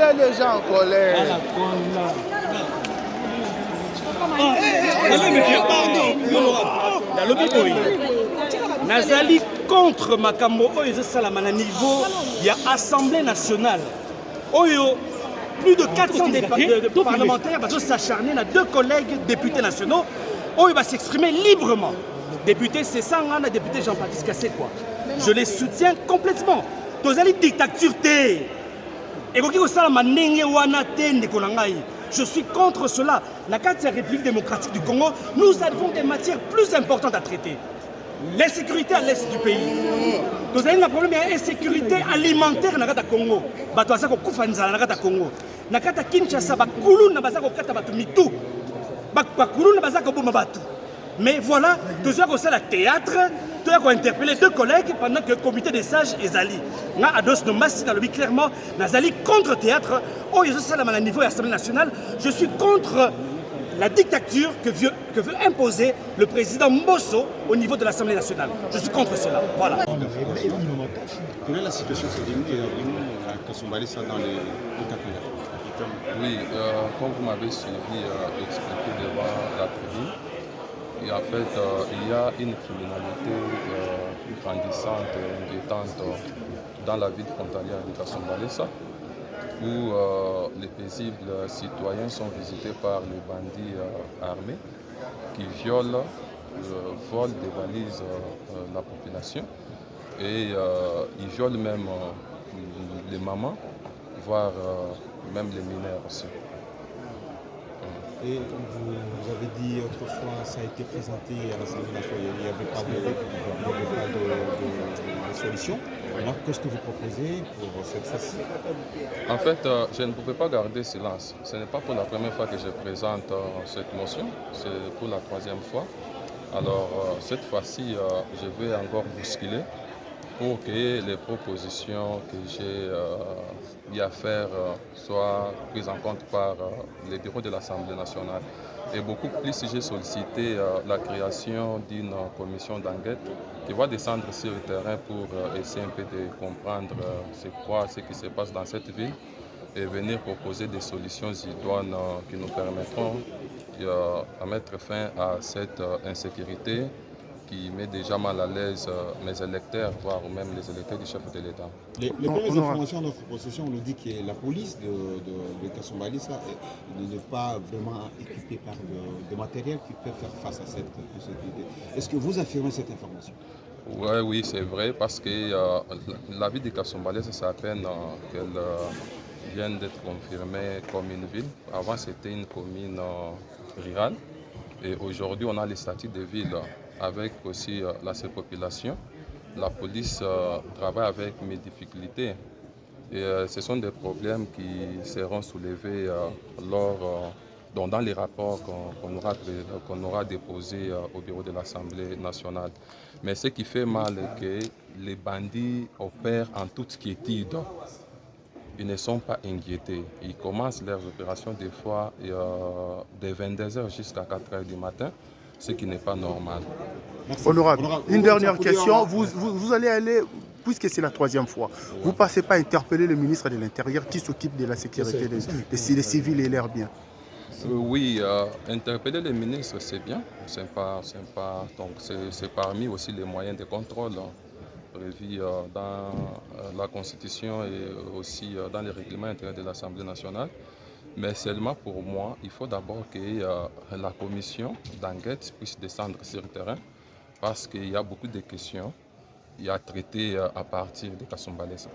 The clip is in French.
a des gens en colère. Nazali contre Makambo Oyo Salama na niveau il y a Assemblée nationale. Oyo plus de 400 parlementaires vont s'acharner à 2 collègues députés nationaux. Oyo va s'exprimer librement. Député Sessanga, député Jean-Baptiste Kassé quoi. Je les soutiens complètement. Tozali dictature té. Et je suis contre cela. La carte de la République démocratique du Congo, nous avons des matières plus importantes à traiter. L'insécurité à l'est du pays. Nous avons un problème d'insécurité alimentaire dans le Congo. Congo. Na kata Kinshasa bakulu na bazako kata batu mitu. Bakulu na bazako boma batu. Mais voilà, nous avons la théâtre, nous avons interpellé 2 collègues pendant que le comité des sages est allé. Nous avons dit clairement, nous allons contre le théâtre. Oh, je suis à niveau de l'Assemblée nationale. Je suis contre la dictature que veut imposer le président Mbosso au niveau de l'Assemblée nationale. Je suis contre cela. Voilà. Quelle est la situation à Kasumbalesa dans les États-Unis? Oui, comme vous m'avez suivi expliqué devant la tribune, et en fait, il y a une criminalité grandissante, inquiétante dans la ville frontalière de Kasumbalesa, où les paisibles citoyens sont visités par les bandits armés qui volent des valises la population et ils violent même les mamans, voire même les mineurs aussi. Et vous avez dit autrefois, ça a été présenté à l'Assemblée nationale, il n'y avait pas de solution. Alors, qu'est-ce que vous proposez pour cette fois-ci? En fait, je ne pouvais pas garder silence. Ce n'est pas pour la première fois que je présente cette motion, c'est pour la 3e fois. Alors, cette fois-ci, je vais encore bousculer pour que les propositions que j'ai eu à faire soient prises en compte par les bureaux de l'Assemblée nationale. Et beaucoup plus, j'ai sollicité la création d'une commission d'enquête qui va descendre sur le terrain pour essayer un peu de comprendre ce qui se passe dans cette ville et venir proposer des solutions idoines qui nous permettront de mettre fin à cette insécurité qui met déjà mal à l'aise mes électeurs, voire même les électeurs du chef de l'État. Les premières informations de notre possession nous dit que la police de Kasumbalesa n'est pas vraiment équipée par de matériel qui peut faire face à cette insécurité. Est-ce que vous affirmez cette information? Oui, c'est vrai, parce que la ville de Kasumbalesa, c'est à peine qu'elle vient d'être confirmée comme une ville. Avant, c'était une commune rurale. Et aujourd'hui, on a les statuts de ville avec aussi la surpopulation. La police travaille avec mes difficultés. Et ce sont des problèmes qui seront soulevés dans les rapports qu'on aura déposés au bureau de l'Assemblée nationale. Mais ce qui fait mal est que les bandits opèrent en toute quiétude. Ils ne sont pas inquiétés. Ils commencent leurs opérations des fois de 22h jusqu'à 4h du matin, ce qui n'est pas normal. Honorable, une dernière question. Vous allez aller, puisque c'est la 3e fois, vous ne passez pas à interpeller le ministre de l'Intérieur qui s'occupe de la sécurité des civils et leurs biens? Oui, interpeller le ministre, c'est bien. Donc c'est parmi aussi les moyens de contrôle prévus dans la Constitution et aussi dans les règlements intérieurs de l'Assemblée nationale. Mais seulement pour moi, il faut d'abord que la commission d'enquête puisse descendre sur le terrain parce qu'il y a beaucoup de questions à traiter à partir de Kasumbalesa.